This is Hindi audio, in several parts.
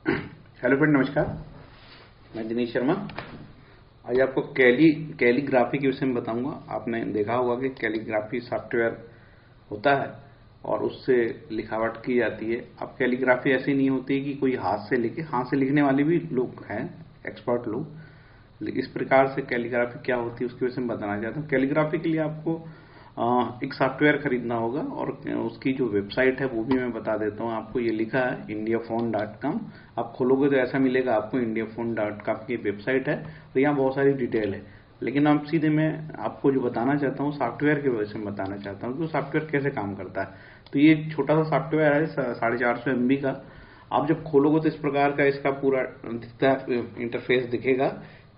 हेलो फ्रेंड, नमस्कार। मैं दिनेश शर्मा। आज आपको कैलीग्राफी के विषय में बताऊंगा। आपने देखा होगा कि कैलीग्राफी सॉफ्टवेयर होता है और उससे लिखावट की जाती है। अब कैलीग्राफी ऐसी नहीं होती कि कोई हाथ से लिखे, हाथ से लिखने वाले भी लोग हैं, एक्सपर्ट लोग। इस प्रकार से कैलीग्राफी क्या होती है उसके विषय में बताना चाहता हूँ। कैलीग्राफी के लिए आपको एक सॉफ्टवेयर खरीदना होगा और उसकी जो वेबसाइट है वो भी मैं बता देता हूँ आपको। ये लिखा है indiaphone.com। आप खोलोगे तो ऐसा मिलेगा आपको। indiaphone.com की वेबसाइट है तो यहाँ बहुत सारी डिटेल है, लेकिन अब सीधे मैं आपको जो बताना चाहता हूँ सॉफ्टवेयर के विषय में बताना चाहता हूँ कि वो सॉफ्टवेयर कैसे काम करता है। तो ये छोटा सा सॉफ्टवेयर है 450 MB का। आप जब खोलोगे तो इस प्रकार का इसका पूरा इंटरफेस दिखेगा,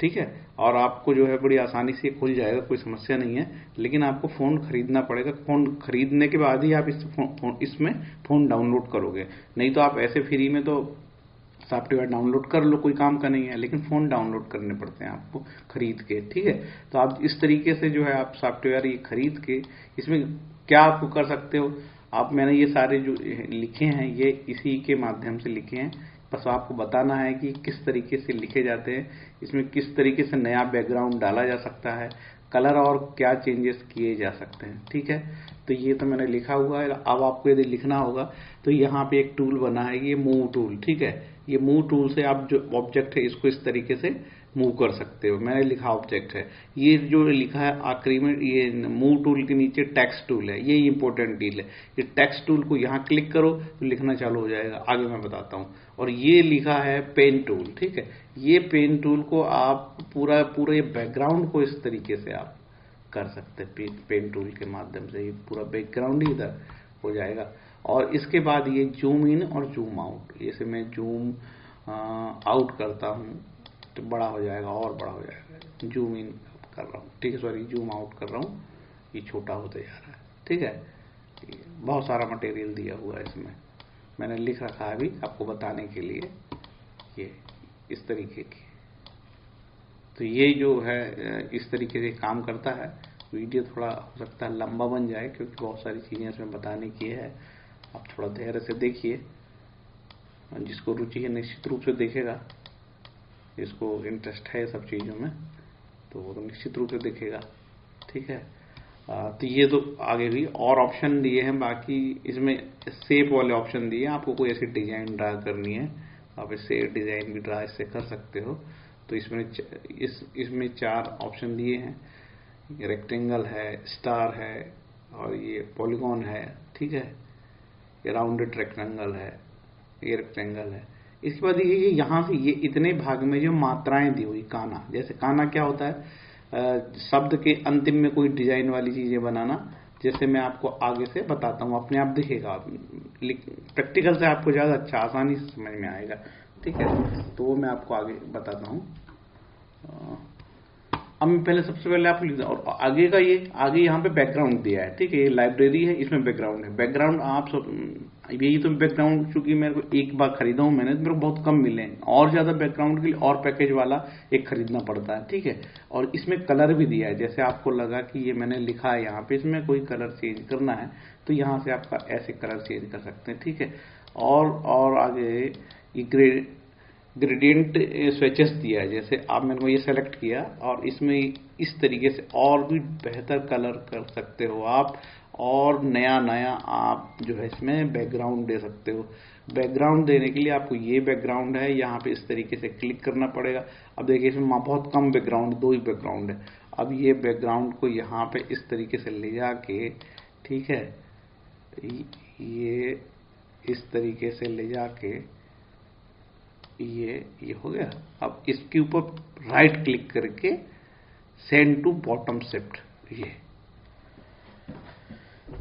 ठीक है। और आपको जो है बड़ी आसानी से खुल जाएगा, कोई समस्या नहीं है। लेकिन आपको फ़ोन खरीदना पड़ेगा। फ़ोन खरीदने के बाद ही आप इसमें फ़ोन डाउनलोड करोगे, नहीं तो आप ऐसे फ्री में तो सॉफ्टवेयर डाउनलोड कर लो, कोई काम का नहीं है। लेकिन फ़ोन डाउनलोड करने पड़ते हैं आपको खरीद के, ठीक है। तो आप इस तरीके से जो है आप सॉफ्टवेयर ये खरीद के इसमें क्या आपको कर सकते हो आप। मैंने ये सारे जो लिखे हैं ये इसी के माध्यम से लिखे हैं। बस आपको बताना है कि किस तरीके से लिखे जाते हैं, इसमें किस तरीके से नया बैकग्राउंड डाला जा सकता है, कलर और क्या चेंजेस किए जा सकते हैं, ठीक है। तो ये तो मैंने लिखा हुआ है। अब आपको यदि लिखना होगा तो यहाँ पे एक टूल बना है, ये मूव टूल, ठीक है। ये मूव टूल से आप जो ऑब्जेक्ट है इसको इस तरीके से मूव कर सकते हो। मैंने लिखा ऑब्जेक्ट है, ये जो लिखा है आखिरी में, ये मूव टूल के नीचे टेक्स्ट टूल है, ये इंपॉर्टेंट डील है। ये टेक्स्ट टूल को यहाँ क्लिक करो तो लिखना चालू हो जाएगा। आगे मैं बताता हूँ। और ये लिखा है पेन टूल, ठीक है। ये पेन टूल को आप पूरे बैकग्राउंड को इस तरीके से आप कर सकते हैं। पेन टूल के माध्यम से ये पूरा बैकग्राउंड ही इधर हो जाएगा। और इसके बाद ये जूम इन और जूम आउट, जैसे मैं जूम आउट करता हूँ तो बड़ा हो जाएगा और बड़ा हो जाएगा। जूम इन कर रहा हूँ, ठीक है, सॉरी जूम आउट कर रहा हूँ, ये छोटा होते जा रहा है, ठीक है। बहुत सारा मटेरियल दिया हुआ है इसमें, मैंने लिख रखा है अभी आपको बताने के लिए। ये इस तरीके की, तो ये जो है इस तरीके से काम करता है। वीडियो थोड़ा हो सकता है लंबा बन जाए क्योंकि बहुत सारी चीज़ें इसमें बताने की है। आप थोड़ा धैर्य से देखिए, जिसको रुचि है निश्चित रूप से देखेगा, जिसको इंटरेस्ट है सब चीज़ों में तो वो तो निश्चित रूप से देखेगा, ठीक है। तो ये तो आगे भी और ऑप्शन दिए हैं। बाकी इसमें शेप वाले ऑप्शन दिए हैं। आपको कोई ऐसी डिजाइन ड्रा करनी है आप इससे डिजाइन भी ड्रा इससे कर सकते हो। तो इसमें 4 ऑप्शन दिए हैं। रेक्टेंगल है, स्टार है और ये पॉलीगॉन है, ठीक है। ये राउंडेड रेक्टेंगल है, ये रेक्टेंगल है। इसके बाद ये यहाँ से ये इतने भाग में जो मात्राएं दी हुई, काना, जैसे काना क्या होता है, शब्द के अंतिम में कोई डिजाइन वाली चीजें बनाना। जैसे मैं आपको आगे से बताता हूँ, अपने आप दिखेगा, प्रैक्टिकल से आपको ज्यादा अच्छा आसानी से समझ में आएगा, ठीक है। तो वो मैं आपको आगे बताता हूँ। अब मैं पहले सबसे पहले आपको लिखता हूँ और आगे का आगे यहाँ पे बैकग्राउंड दिया है, ठीक है। ये लाइब्रेरी है, इसमें बैकग्राउंड है। बैकग्राउंड आप सब यही तो बैकग्राउंड, चूंकि मेरे को एक बार खरीदा हूँ मैंने तो मेरे को बहुत कम मिले हैं। और ज्यादा बैकग्राउंड के लिए और पैकेज वाला एक खरीदना पड़ता है, ठीक है। और इसमें कलर भी दिया है। जैसे आपको लगा कि ये मैंने लिखा है यहाँ पे, इसमें कोई कलर चेंज करना है तो यहाँ से आपका ऐसे कलर चेंज कर सकते हैं, ठीक है। और आगे ये ग्रेडियंट स्विचेस दिया है। जैसे आप मैंने को ये सेलेक्ट किया और इसमें इस तरीके से और भी बेहतर कलर कर सकते हो आप, और नया आप जो है इसमें बैकग्राउंड दे सकते हो। बैकग्राउंड देने के लिए आपको ये बैकग्राउंड है, यहाँ पे इस तरीके से क्लिक करना पड़ेगा। अब देखिए इसमें बहुत कम बैकग्राउंड, 2 ही बैकग्राउंड है। अब ये बैकग्राउंड को यहाँ पे इस तरीके से ले जाके, ठीक है, ये इस तरीके से ले जाके ये हो गया। अब इसके ऊपर राइट क्लिक करके सेंड टू बॉटम शिफ्ट,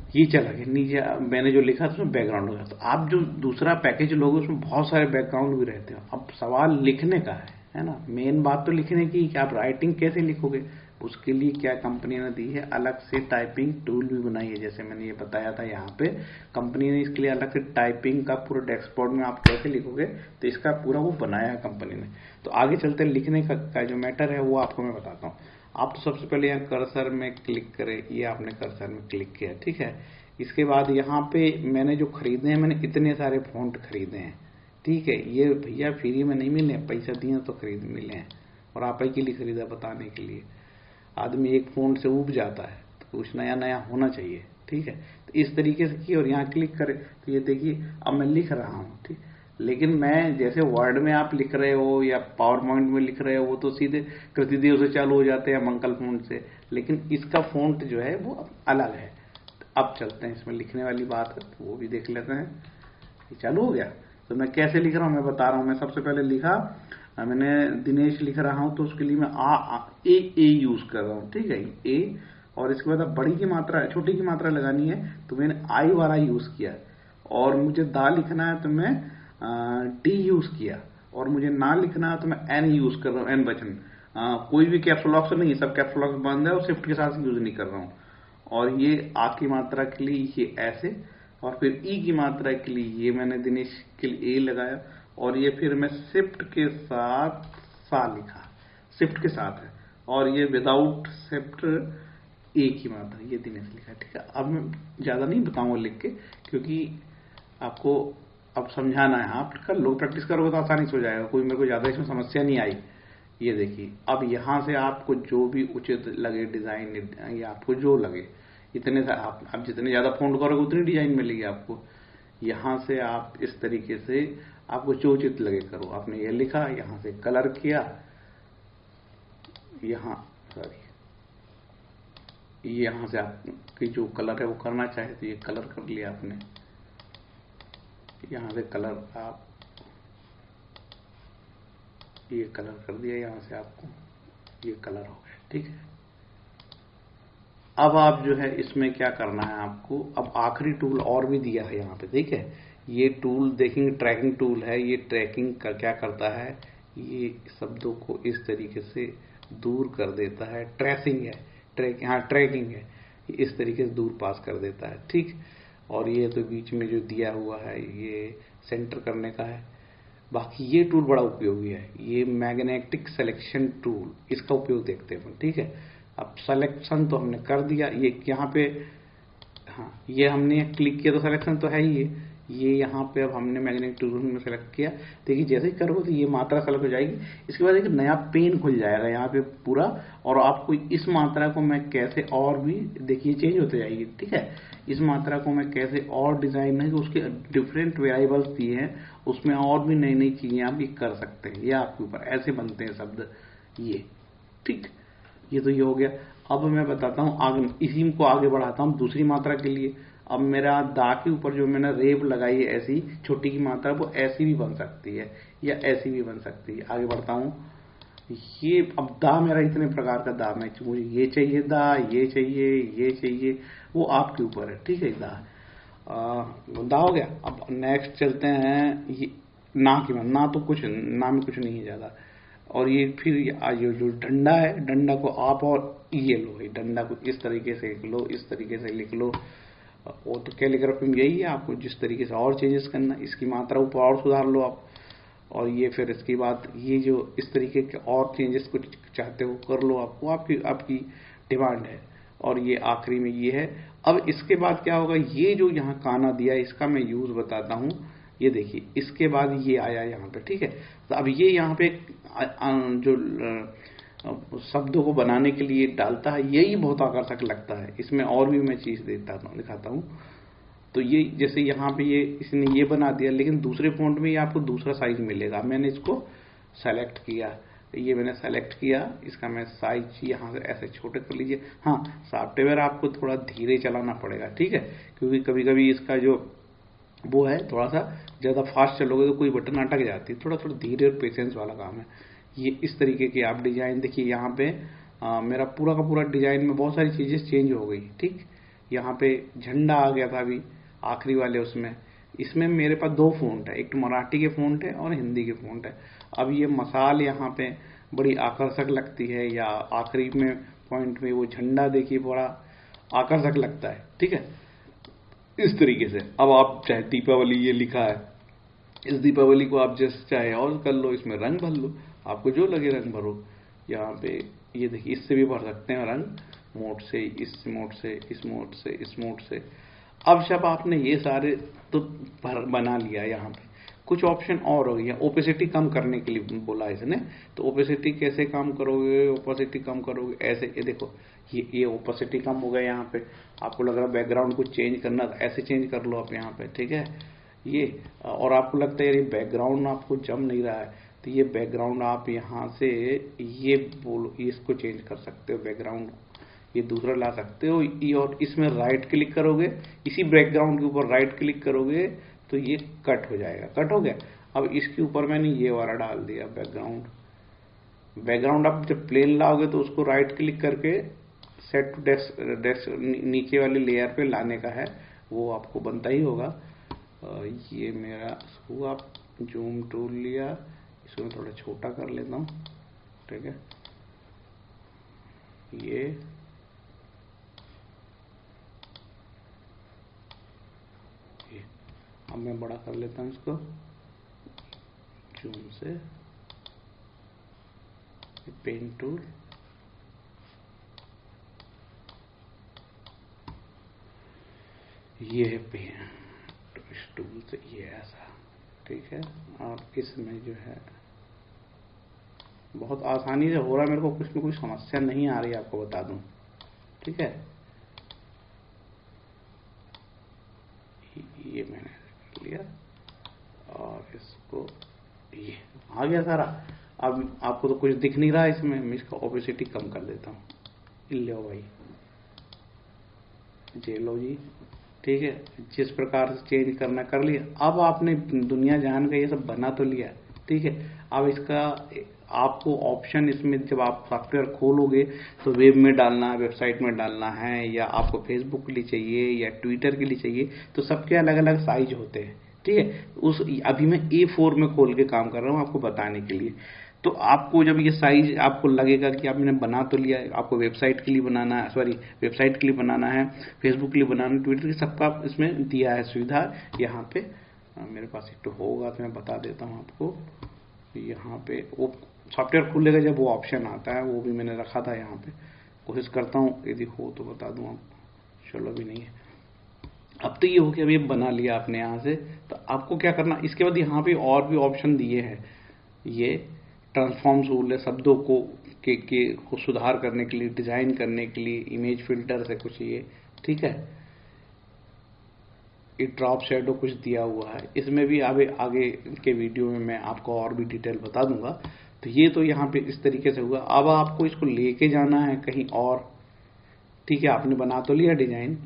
ये चला गया नीचे। मैंने जो लिखा था उसमें बैकग्राउंड हो गया। तो आप जो दूसरा पैकेज लोगे उसमें बहुत सारे बैकग्राउंड भी रहते हो। अब सवाल लिखने का है ना। मेन बात तो लिखने की कि आप राइटिंग कैसे लिखोगे, उसके लिए क्या कंपनी ने दी है, अलग से टाइपिंग टूल भी बनाई है। जैसे मैंने ये बताया था, यहाँ पे कंपनी ने इसके लिए अलग से टाइपिंग का पूरा डैशबोर्ड में आप कैसे लिखोगे तो इसका पूरा वो बनाया है कंपनी ने। तो आगे चलते लिखने का जो मैटर है वो आपको मैं बताता हूँ। आप तो सबसे पहले यहाँ कर्सर में क्लिक करें, ये आपने कर्सर में क्लिक किया, ठीक है। इसके बाद यहाँ पे मैंने जो खरीदे हैं, मैंने इतने सारे फॉन्ट खरीदे हैं, ठीक है। ये भैया फ्री में नहीं मिले, पैसा दिए तो खरीद मिले हैं, और आप ही के लिए खरीदा बताने के लिए। आदमी एक फोन से उब जाता है, तो कुछ नया नया होना चाहिए, ठीक है। तो इस तरीके से किए और यहाँ क्लिक करें तो ये देखिए अब मैं लिख रहा हूँ, ठीक। लेकिन मैं जैसे वर्ड में आप लिख रहे हो या पावर पॉइंट में लिख रहे हो वो तो सीधे कृतिदेव से चालू हो जाते हैं, मंगल फोन से, लेकिन इसका फोंट जो है वो अलग है। अब चलते हैं, इसमें लिखने वाली बात है तो वो भी देख लेते हैं। ये चालू हो गया। तो मैं कैसे लिख रहा हूं मैं बता रहा हूं। मैं सबसे पहले लिखा, मैंने दिनेश लिख रहा हूं तो उसके लिए मैं ए यूज कर रहा हूं, ठीक है, ए। और इसके बाद अब बड़ी की मात्रा, छोटी की मात्रा लगानी है तो मैंने आई वाला यूज किया। और मुझे दा लिखना है तो मैं डी यूज किया। और मुझे ना लिखना है तो मैं एन यूज कर रहा हूं, एन वचन। कोई भी कैप्सूलॉक्स नहीं, सब कैप्सूलॉक्स बंद है और शिफ्ट के साथ यूज नहीं कर रहा हूं। और ये आ की मात्रा के लिए ये ऐसे, और फिर ई की मात्रा के लिए ये मैंने दिनेश के लिए ए लगाया। और ये फिर मैं शिफ्ट के साथ सा लिखा, शिफ्ट के साथ है। और ये विदाउट शिफ्ट ए की मात्रा ये दिनेश लिखा, ठीक है। अब मैं ज्यादा नहीं बताऊंगा लिख के, क्योंकि आपको अब समझाना है। आप कर लो, प्रैक्टिस करोगे तो आसानी से हो जाएगा। कोई मेरे को ज्यादा इसमें समस्या नहीं आई। ये देखिए अब यहां से आपको जो भी उचित लगे डिजाइन, या आपको जो लगे, इतने आप जितने ज्यादा फोल्ड करोगे उतनी डिजाइन मिलेगी आपको। यहां से आप इस तरीके से आपको जो उचित लगे करो। आपने ये लिखा, यहां से कलर किया, यहां सॉरी यहां से आपकी जो कलर है वो करना चाहे तो ये कलर कर लिया आपने। यहां से कलर आप ये कलर कर दिया, यहां से आपको ये कलर हो गया, ठीक है। अब आप जो है इसमें क्या करना है आपको, अब आखिरी टूल और भी दिया है यहाँ पे, ठीक है। ये टूल देखेंगे, ट्रैकिंग टूल है। ये ट्रैकिंग का क्या करता है, ये शब्दों को इस तरीके से दूर कर देता है। ट्रेसिंग है, ट्रैकिंग है, इस तरीके से दूर पास कर देता है, ठीक। और ये तो बीच में जो दिया हुआ है ये सेंटर करने का है। बाकी ये टूल बड़ा उपयोगी है, ये मैग्नेटिक सिलेक्शन टूल, इसका उपयोग देखते हैं, ठीक है। अब सिलेक्शन तो हमने कर दिया, ये यहाँ पे, हाँ ये हमने क्लिक किया तो सिलेक्शन तो है ही ये यहाँ पे अब हमने मैग्नेटिक टूल में सेलेक्ट किया। देखिए जैसे ही करोगे तो ये मात्रा सेलेक्ट हो जाएगी। इसके बाद एक नया पेन खुल जाएगा यहाँ पे पूरा, और आपको इस मात्रा को मैं कैसे और भी, देखिए चेंज होते जाएगी, ठीक है। इस मात्रा को मैं कैसे और डिजाइन है, उसके डिफरेंट वेरिएबल्स दिए हैं, उसमें और भी नई नई चीजें आप ये कर सकते हैं। ये आपके ऊपर ऐसे बनते हैं शब्द ये, ठीक। ये तो ये हो गया। अब मैं बताता हूं आगे, इसी को आगे बढ़ाता हूं दूसरी मात्रा के लिए। अब मेरा दा के ऊपर जो मैंने रेब लगाई है ऐसी छोटी की मात्रा, वो ऐसी भी बन सकती है या ऐसी भी बन सकती है। आगे बढ़ता हूं। ये अब दा मेरा इतने प्रकार का दा, मैं मुझे ये चाहिए दा, ये चाहिए, ये चाहिए, वो आपके ऊपर है, ठीक है। दा हो गया। अब नेक्स्ट चलते हैं, ये ना की ना तो कुछ ना में कुछ नहीं है ज्यादा। और ये फिर ये जो डंडा है, डंडा को आप और ये लो, डंडा को इस तरीके से लिख लो, इस तरीके से लिख लो। वो तो कैलीग्राफी में यही है, आपको जिस तरीके से और चेंजेस करना, इसकी मात्रा ऊपर और सुधार लो आप। और ये फिर इसके बाद ये जो इस तरीके के और चेंजेस कुछ चाहते हो कर लो आप, वो आपकी डिमांड है। और ये आखिरी में ये है। अब इसके बाद क्या होगा, ये जो यहाँ काना दिया इसका मैं यूज बताता हूँ। ये देखिए इसके बाद ये आया यहाँ पे, ठीक है। तो अब ये यहाँ पे जो शब्दों को बनाने के लिए डालता है, यही बहुत आकर्षक लगता है। इसमें और भी मैं चीज दिखाता हूँ। तो ये जैसे यहाँ पे ये इसने ये बना दिया, लेकिन दूसरे फॉन्ट में ये आपको दूसरा साइज मिलेगा। मैंने इसको सेलेक्ट किया, ये मैंने सेलेक्ट किया, इसका मैं साइज यहाँ से ऐसे छोटे कर लीजिए। हाँ, सॉफ्टवेयर आपको थोड़ा धीरे चलाना पड़ेगा, ठीक है, क्योंकि कभी कभी इसका जो वो है थोड़ा सा ज्यादा फास्ट चलोगे तो कोई बटन अटक जाती है। थोड़ा धीरे और पेशेंस वाला काम है। ये इस तरीके की आप डिजाइन देखिए, यहाँ पे मेरा पूरा का पूरा डिजाइन में बहुत सारी चीजें चेंज हो गई, ठीक। यहाँ पे झंडा आ गया था अभी आखिरी वाले उसमें। इसमें मेरे पास दो फॉन्ट है, एक तो मराठी के फॉन्ट है और हिंदी के फॉन्ट है। अब ये मसाल यहाँ पे बड़ी आकर्षक लगती है, या आखिरी में पॉइंट में वो झंडा देखिए बड़ा आकर्षक लगता है, ठीक है, इस तरीके से। अब आप चाहे दीपावली ये लिखा है, इस दीपावली को आप जैसे चाहे और कर लो, इसमें रंग भर लो, आपको जो लगे रंग भरो। यहाँ पे ये देखिए इससे भी भर सकते हैं रंग, मोड से, इस मोड से, इस मोड से, इस मोड से। अब जब आपने ये सारे तो बना लिया, यहाँ पे कुछ ऑप्शन और हो गया, ओपेसिटी कम करने के लिए बोला इसने। तो ओपेसिटी कैसे कम करोगे, ओपेसिटी कम करोगे ऐसे, ये देखो ये ओपेसिटी कम हो गया। यहाँ पे आपको लग रहा है बैकग्राउंड को चेंज करना, तो ऐसे चेंज कर लो आप यहाँ पे, ठीक है ये। और आपको लगता है यार ये बैकग्राउंड आपको जम नहीं रहा है, तो ये बैकग्राउंड आप यहाँ से ये बोलो, इसको चेंज कर सकते हो, बैकग्राउंड ये दूसरा ला सकते हो। और इसमें राइट क्लिक करोगे, इसी बैकग्राउंड के ऊपर राइट क्लिक करोगे तो ये कट हो जाएगा। कट हो गया। अब इसके ऊपर मैंने ये वाला डाल दिया बैकग्राउंड। बैकग्राउंड आप जब प्लेन लाओगे तो उसको राइट क्लिक करके सेट टू डेस्क नीचे वाले लेयर पे लाने का है, वो आपको बनता ही होगा। ये मेरा हुआ, जूम टूल लिया, इसको मैं थोड़ा छोटा कर लेता हूँ, ठीक है। ये अब मैं बड़ा कर लेता हूँ इसको जूम से, पेन टूल, ये है पेन इस टूल से, ये ऐसा, ठीक है। और इसमें जो है बहुत आसानी से हो रहा है, मेरे को कुछ में कोई समस्या नहीं आ रही, आपको बता दूं, ठीक है। ये मैंने लिया और इसको, ये आ गया सारा। अब आपको तो कुछ दिख नहीं रहा है इसमें, मैं इसका ओपेसिटी कम कर देता हूँ। लो भाई, जे लो जी, ठीक है। जिस प्रकार से चेंज करना कर लिया। अब आपने दुनिया जहान का ये सब बना तो लिया, ठीक है। अब इसका आपको ऑप्शन इसमें जब आप सॉफ्टवेयर खोलोगे तो वेब में डालना है, वेबसाइट में डालना है, या आपको फेसबुक के लिए चाहिए या ट्विटर के लिए चाहिए, तो सबके अलग अलग साइज होते हैं, ठीक है। उस अभी मैं A4 में खोल के काम कर रहा हूँ आपको बताने के लिए। तो आपको जब ये साइज आपको लगेगा कि आपने बना तो लिया, आपको वेबसाइट के लिए बनाना है, सॉरी वेबसाइट के लिए बनाना है, फेसबुक के लिए बनाना है, ट्विटर के, सबका इसमें दिया है सुविधा। यहाँ पे मेरे पास एक तो होगा तो मैं बता देता हूँ आपको। यहाँ पे वो सॉफ्टवेयर खुलेगा जब वो ऑप्शन आता है, वो भी मैंने रखा था यहाँ पे, कोशिश करता हूँ यदि हो तो बता दूँ आप। चलो भी नहीं है। अब तो ये हो गया, अब ये बना लिया आपने यहाँ से। तो आपको क्या करना, इसके बाद यहाँ पे और भी ऑप्शन दिए हैं। ये ट्रांसफॉर्म टूल है, शब्दों को सुधार करने के लिए, डिजाइन करने के लिए, इमेज फिल्टर से कुछ ये, ठीक है। ये ड्रॉप शैडो कुछ दिया हुआ है, इसमें भी आगे के वीडियो में मैं आपको और भी डिटेल बता दूंगा। तो ये तो यहाँ पे इस तरीके से हुआ। अब आपको इसको लेके जाना है कहीं और, ठीक है। आपने बना तो लिया डिजाइन,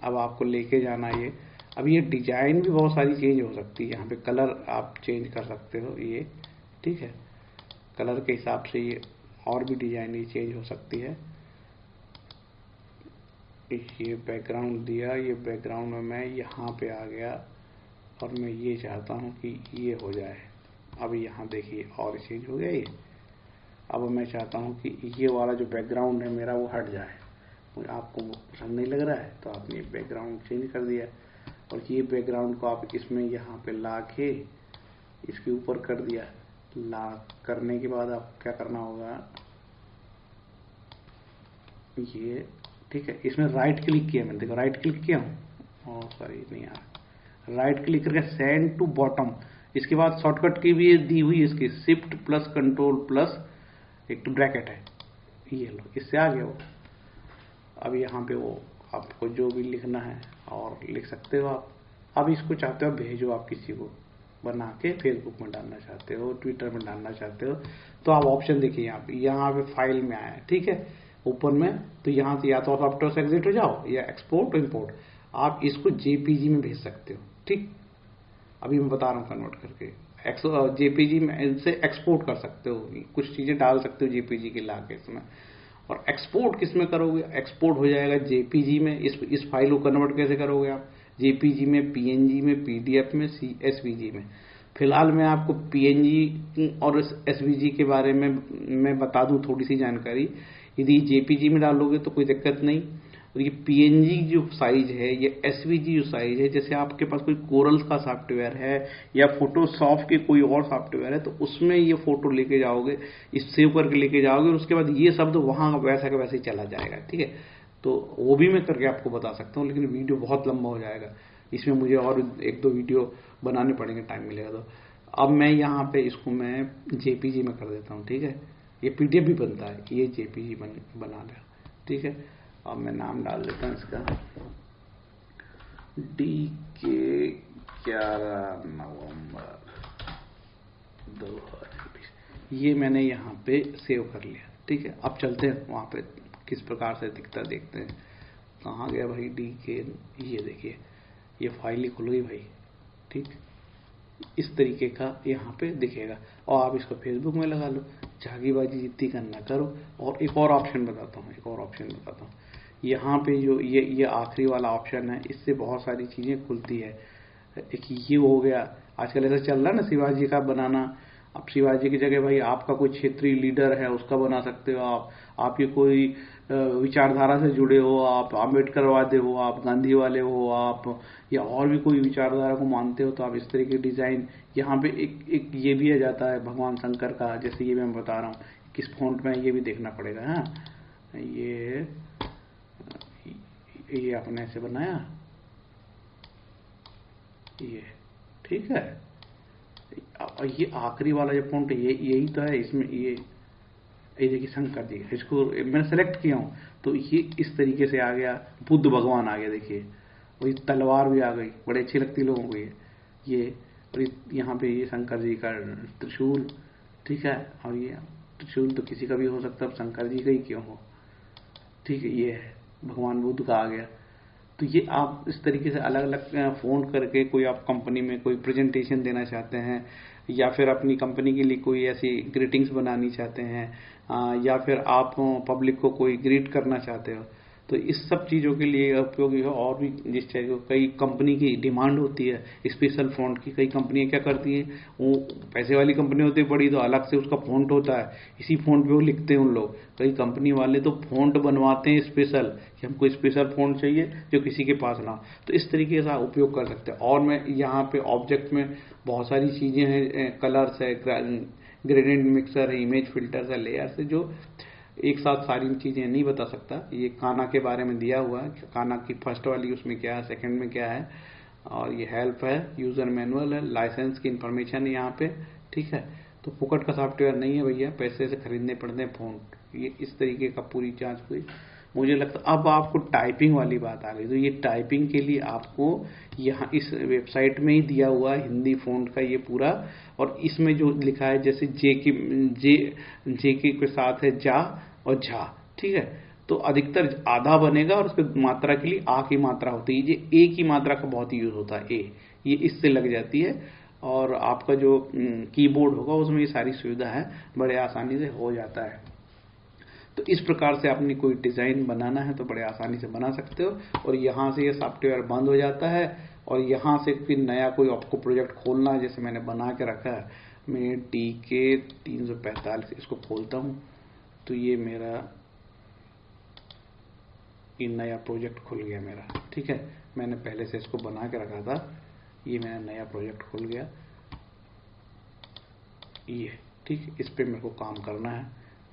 अब आपको लेके जाना ये। अब ये डिजाइन भी बहुत सारी चेंज हो सकती है, यहाँ पे कलर आप चेंज कर सकते हो ये, ठीक है। कलर के हिसाब से ये और भी डिजाइन ये चेंज हो सकती है। ये बैकग्राउंड दिया, ये बैकग्राउंड में मैं यहाँ पे आ गया और मैं ये चाहता हूँ कि ये हो जाए। अब यहाँ देखिए और चेंज हो गया ये। अब मैं चाहता हूँ कि ये वाला जो बैकग्राउंड है मेरा वो हट जाए, आपको पसंद नहीं लग रहा है तो आपने बैकग्राउंड चेंज कर दिया। और ये बैकग्राउंड को आप इसमें यहाँ पे ला के इसके ऊपर कर दिया। ला करने के बाद आप क्या करना होगा, ये, ठीक है। इसमें राइट क्लिक किया मैंने, देखो राइट क्लिक किया हूँ, और सॉरी नहीं आ रहा, राइट क्लिक करके सेंड टू बॉटम। इसके बाद शॉर्टकट की भी दी हुई इसकी, शिफ्ट प्लस कंट्रोल प्लस एक तो ब्रैकेट है, ये लो, इससे आ गया वो। अब यहाँ पे वो आपको जो भी लिखना है और लिख सकते हो आप। अब इसको चाहते हो भेजो आप किसी को, बना के फेसबुक में डालना चाहते हो, ट्विटर में डालना चाहते हो, तो आप ऑप्शन देखिए यहाँ पे फाइल में आया है, ठीक है, ऊपर में। तो यहाँ से या तो सॉफ्टवेयर से एग्जिट हो जाओ या एक्सपोर्ट इंपोर्ट, आप इसको जेपीजी में भेज सकते हो, ठीक। अभी मैं बता रहा हूँ कन्वर्ट करके, जेपीजी में से एक्सपोर्ट कर सकते हो, कुछ चीजें डाल सकते हो जेपीजी के लाके इसमें। और एक्सपोर्ट किस में करोगे, एक्सपोर्ट हो जाएगा जेपीजी में। इस फाइल को कन्वर्ट कैसे करोगे आप, जेपीजी में, पीएनजी में, पीडीएफ में, एसवीजी में। फिलहाल मैं आपको पीएनजी और एसवीजी के बारे में मैं बता दूं थोड़ी सी जानकारी। यदि जेपीजी में डालोगे तो कोई दिक्कत नहीं, और ये पीएनजी जो साइज है, ये एसवीजी जो साइज है, जैसे आपके पास कोई कोरल्स का सॉफ्टवेयर है या फोटोशॉप के कोई और सॉफ्टवेयर है, तो उसमें ये फोटो लेके जाओगे, इस सेव करके लेके जाओगे, और उसके बाद ये शब्द वहां वैसा का वैसे ही चला जाएगा, ठीक है। तो वो भी मैं करके आपको बता सकता हूँ, लेकिन वीडियो बहुत लंबा हो जाएगा, इसमें मुझे और 1-2 वीडियो बनाने पड़ेंगे, टाइम मिलेगा तो। अब मैं यहाँ पे इसको मैं जेपीजी में कर देता हूँ, ठीक है। ये पीडीएफ भी बनता है, ये जेपीजी बना लिया, ठीक है। अब मैं नाम डाल देता हूँ इसका DK 11 नवंबर 2020। ये मैंने यहाँ पे सेव कर लिया, ठीक है। अब चलते हैं वहाँ पे किस प्रकार से दिखता देखते हैं। कहाँ गया भाई DK, ये देखिए ये फाइल ही खुल गई भाई, ठीक। इस तरीके का यहाँ पे दिखेगा और आप इसको फेसबुक में लगा लो, झागीबाजी जितनी करना करो। और एक और ऑप्शन बताता हूँ, यहाँ पे जो ये आखिरी वाला ऑप्शन है, इससे बहुत सारी चीजें खुलती है। एक ये हो गया, आजकल ऐसा चल रहा है ना शिवाजी का बनाना। अब शिवाजी की जगह भाई आपका कोई क्षेत्रीय लीडर है उसका बना सकते हो आप ये कोई विचारधारा से जुड़े हो, आप अम्बेडकरवादी हो, आप गांधी वाले हो, आप या और भी कोई विचारधारा को मानते हो, तो आप इस तरह के डिजाइन यहाँ पे एक ये भी आ जाता है भगवान शंकर का, जैसे ये मैं बता रहा हूँ किस फॉन्ट में, ये भी देखना पड़ेगा। हाँ, ये आपने ऐसे बनाया, ये ठीक है। ये आखिरी वाला जो फॉन्ट यही तो है, इसमें ये देखिए शंकर जी, इसको मैंने सेलेक्ट किया हूं तो ये इस तरीके से आ गया। बुद्ध भगवान आ गया, देखिए, और ये तलवार भी आ गई, बड़ी अच्छी लगती लोगों को ये और यहाँ पे ये शंकर जी का त्रिशूल, ठीक है। और ये त्रिशूल तो किसी का भी हो सकता है, शंकर जी का ही क्यों हो, ठीक है। ये है भगवान बुद्ध का आ गया। तो ये आप इस तरीके से अलग अलग फोन करके कोई आप कंपनी में कोई प्रेजेंटेशन देना चाहते हैं, या फिर अपनी कंपनी के लिए कोई ऐसी ग्रीटिंग्स बनानी चाहते हैं, या फिर आप पब्लिक को कोई ग्रीट करना चाहते हो, तो इस सब चीज़ों के लिए उपयोगी है। और भी जिस तरह की कई कंपनी की डिमांड होती है स्पेशल फ़ॉन्ट की, कई कंपनियां क्या करती हैं, वो पैसे वाली कंपनी होती है बड़ी, तो अलग से उसका फ़ॉन्ट होता है, इसी फ़ॉन्ट पे वो लिखते हैं उन लोग। कई कंपनी वाले तो फ़ॉन्ट बनवाते हैं स्पेशल, कि हमको स्पेशल फ़ॉन्ट चाहिए जो किसी के पास ना हो, तो इस तरीके से उपयोग कर सकते हैं। और मैं यहाँ पे ऑब्जेक्ट में बहुत सारी चीज़ें हैं, कलर्स है, ग्रेडियंट मिक्सर है, इमेज फिल्टर्स है, लेयर्स है, जो एक साथ सारी चीजें नहीं बता सकता। ये काना के बारे में दिया हुआ है, काना की फर्स्ट वाली उसमें क्या है, सेकंड में क्या है, और ये हेल्प है, यूजर मैनुअल है, लाइसेंस की इंफॉर्मेशन है यहाँ पे, ठीक है। तो फुकट का सॉफ्टवेयर नहीं है भैया, पैसे से खरीदने पड़ते हैं फ़ॉन्ट। ये इस तरीके का पूरी जांच हुई। मुझे लगता अब आपको टाइपिंग वाली बात आ गई, तो ये टाइपिंग के लिए आपको यहाँ इस वेबसाइट में ही दिया हुआ है हिंदी फ़ॉन्ट का ये पूरा, और इसमें जो लिखा है जैसे जे के साथ है जा और झा, ठीक है। तो अधिकतर आधा बनेगा और उसके मात्रा के लिए आ की मात्रा होती है, ये ए की मात्रा का बहुत यूज होता है, ये इससे लग जाती है। और आपका जो कीबोर्ड होगा उसमें ये सारी सुविधा है, बड़े आसानी से हो जाता है। तो इस प्रकार से आपने कोई डिजाइन बनाना है तो बड़े आसानी से बना सकते हो। और यहाँ से ये सॉफ्टवेयर बंद हो जाता है और यहाँ से फिर नया कोई आपको प्रोजेक्ट खोलना है, जैसे मैंने बना के रखा है, मैं DK 345 इसको खोलता हूँ, तो ये मेरा ये नया प्रोजेक्ट खुल गया मेरा, ठीक है। मैंने पहले से इसको बना के रखा था, ये मेरा नया प्रोजेक्ट खुल गया, ये ठीक। इस पे मेरे को काम करना है,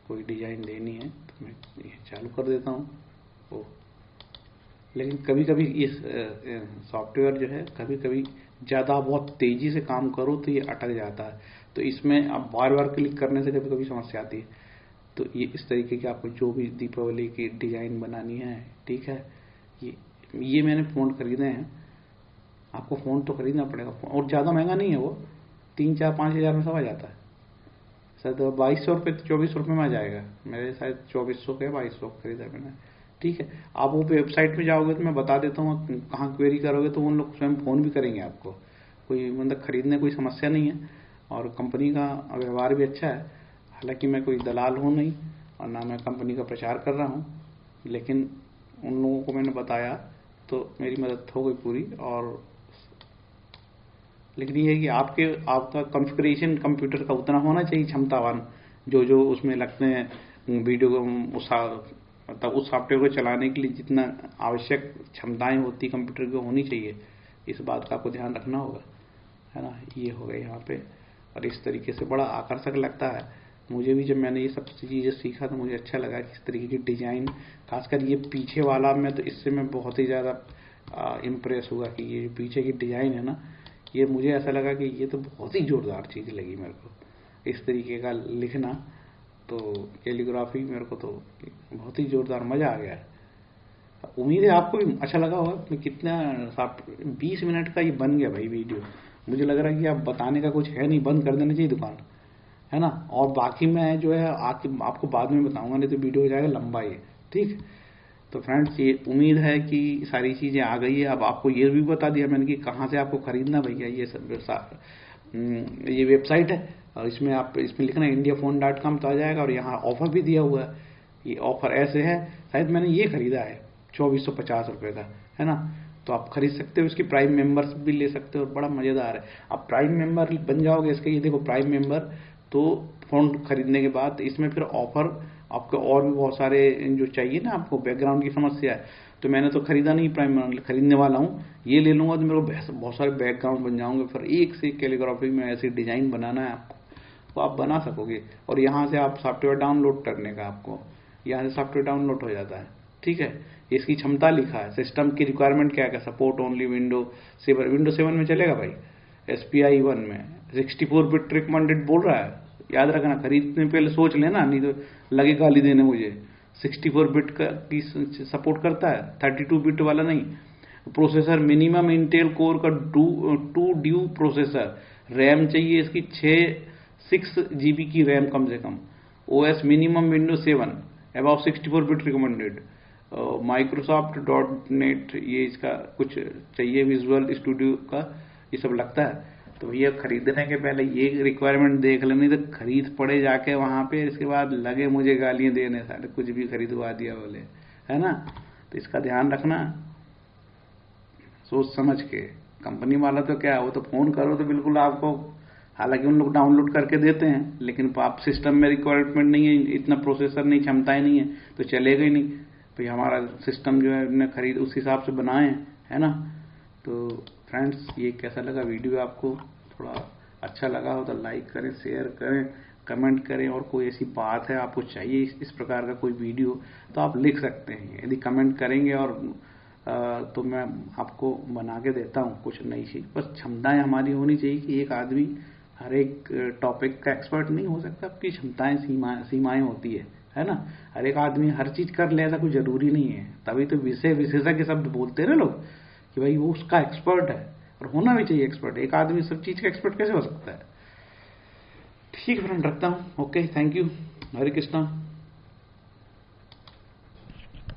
कोई डिजाइन देनी है, तो मैं ये चालू कर देता हूँ। लेकिन कभी कभी इस सॉफ्टवेयर जो है कभी कभी ज़्यादा बहुत तेज़ी से काम करो तो ये अटक जाता है, तो इसमें आप बार बार क्लिक करने से कभी कभी समस्या आती है। तो ये इस तरीके की आपको जो भी दीपावली की डिजाइन बनानी है, ठीक है। ये मैंने फ़ॉन्ट खरीदे हैं, आपको फ़ॉन्ट तो खरीदना पड़ेगा, और ज़्यादा महंगा नहीं है वो, 3-4-5 हज़ार में सब आ जाता है। शायद 2200 रुपये 2400 रुपये में आ जाएगा, मेरे शायद 2400 के 2200 खरीदा मैंने, ठीक है। आप वो वेबसाइट पे जाओगे तो मैं बता देता हूँ कहाँ क्वेरी करोगे तो उन लोग स्वयं फ़ोन भी करेंगे आपको, कोई मतलब खरीदने कोई समस्या नहीं है। और कंपनी का व्यवहार भी अच्छा है, हालांकि मैं कोई दलाल हूँ नहीं और ना मैं कंपनी का प्रचार कर रहा हूँ, लेकिन उन लोगों को मैंने बताया तो मेरी मदद हो गई पूरी। और लेकिन ये है कि आपका कॉन्फ़िगरेशन कंप्यूटर का उतना होना चाहिए क्षमतावान, जो उसमें लगते हैं वीडियो मतलब उस सॉफ्टवेयर को चलाने के लिए जितना आवश्यक क्षमताएं होती कंप्यूटर को होनी चाहिए, इस बात का आपको ध्यान रखना होगा, है ना। ये हो गया यहाँ पे, और इस तरीके से बड़ा आकर्षक लगता है मुझे भी। जब मैंने ये सब चीज़ें सीखा तो मुझे अच्छा लगा कि इस तरीके की डिजाइन, खासकर ये पीछे वाला में, तो इससे मैं बहुत ही ज़्यादा इम्प्रेस हुआ कि ये पीछे की डिजाइन है ना, ये मुझे ऐसा लगा कि ये तो बहुत ही जोरदार चीज़ लगी मेरे को, इस तरीके का लिखना। तो कैलीग्राफी मेरे को तो बहुत ही जोरदार मज़ा आ गया। उम्मीद है आपको भी अच्छा लगा होगा। मैं कितना 20 मिनट का ये बन गया भाई वीडियो। मुझे लग रहा है कि आप बताने का कुछ है नहीं, बंद कर देना चाहिए दुकान, है ना। और बाकी मैं जो है आपको बाद में बताऊंगा, नहीं तो वीडियो हो जाएगा लंबा ये, ठीक। तो फ्रेंड्स, ये उम्मीद है कि सारी चीज़ें आ गई है। अब आपको ये भी बता दिया मैंने कि कहाँ से आपको खरीदना भैया। ये वेबसाइट है और इसमें लिखना है indiaphone.com तो आ जाएगा। और यहाँ ऑफर भी दिया हुआ है। ये ऑफर ऐसे है, शायद मैंने ये खरीदा है 2450 रुपये का, है ना। तो आप खरीद सकते हो, इसकी प्राइम मेंबर्स भी ले सकते हो और बड़ा मज़ेदार है। आप प्राइम मेंबर बन जाओगे इसके, ये देखो प्राइम मेंबर, तो फ़ोन खरीदने के बाद इसमें फिर ऑफर आपको और भी बहुत सारे जो चाहिए ना आपको, बैकग्राउंड की समस्या है। तो मैंने तो खरीदा नहीं, प्राइम खरीदने वाला हूँ। ये ले लूँगा तो मेरे को बहुत सारे बैकग्राउंड बन जाऊंगे। फिर एक से एक कैलीग्राफी में ऐसी डिज़ाइन बनाना है आपको, तो आप बना सकोगे। और यहाँ से आप सॉफ्टवेयर डाउनलोड करने का, आपको यहाँ से सॉफ्टवेयर डाउनलोड हो जाता है, ठीक है। इसकी क्षमता लिखा है, सिस्टम की रिक्वायरमेंट क्या है, सपोर्ट ओनली विंडो 7 में चलेगा भाई। SPI 1 में 64 बिट रिकमेंडेड बोल रहा है। याद रखना, खरीदने पहले सोच लेना, नहीं तो लगे गाली देने मुझे। 64 बिट की सपोर्ट करता है, 32 बिट वाला नहीं। प्रोसेसर मिनिमम इंटेल कोर का 2 ड्यू प्रोसेसर। रैम चाहिए इसकी 6 GB की रैम कम से कम। OS minimum Windows 7 above 64 bit recommended. Microsoft.net ये इसका कुछ चाहिए, विजुअल स्टूडियो का ये सब लगता है। तो ये खरीदने के पहले ये रिक्वायरमेंट देख लेनी, तो खरीद पड़े जाके वहां पे, इसके बाद लगे मुझे गालियां देने, सारे कुछ भी खरीदवा दिया बोले, है ना। तो इसका ध्यान रखना, सोच समझ के। कंपनी वाला तो क्या, वो तो फोन करो तो बिल्कुल आपको, हालांकि उन लोग डाउनलोड करके देते हैं, लेकिन आप सिस्टम में रिक्वायरमेंट नहीं है, इतना प्रोसेसर नहीं, क्षमताएं नहीं है, तो चलेगा ही नहीं। तो हमारा सिस्टम जो है हमने खरीद उस हिसाब से बनाए, है ना। तो फ्रेंड्स, ये कैसा लगा वीडियो आपको? थोड़ा अच्छा लगा हो तो लाइक करें, शेयर करें, कमेंट करें। और कोई ऐसी बात है आपको चाहिए इस प्रकार का कोई वीडियो, तो आप लिख सकते हैं। यदि कमेंट करेंगे और तो मैं आपको बना के देता हूँ कुछ नई चीज। बस क्षमताएं हमारी होनी चाहिए कि एक आदमी हर एक टॉपिक का एक्सपर्ट नहीं हो सकता। आपकी क्षमताएं सीमाएं होती है ना। हर एक आदमी हर चीज कर ले, ऐसा कुछ जरूरी नहीं है। तभी तो विशेषज्ञ शब्द बोलते हैं ना लोग, कि भाई वो उसका एक्सपर्ट है, और होना भी चाहिए एक्सपर्ट। एक आदमी सब चीज का एक्सपर्ट कैसे हो सकता है? ठीक है फ्रेंड, रखता हूँ। Okay, thank you, Hare Krishna.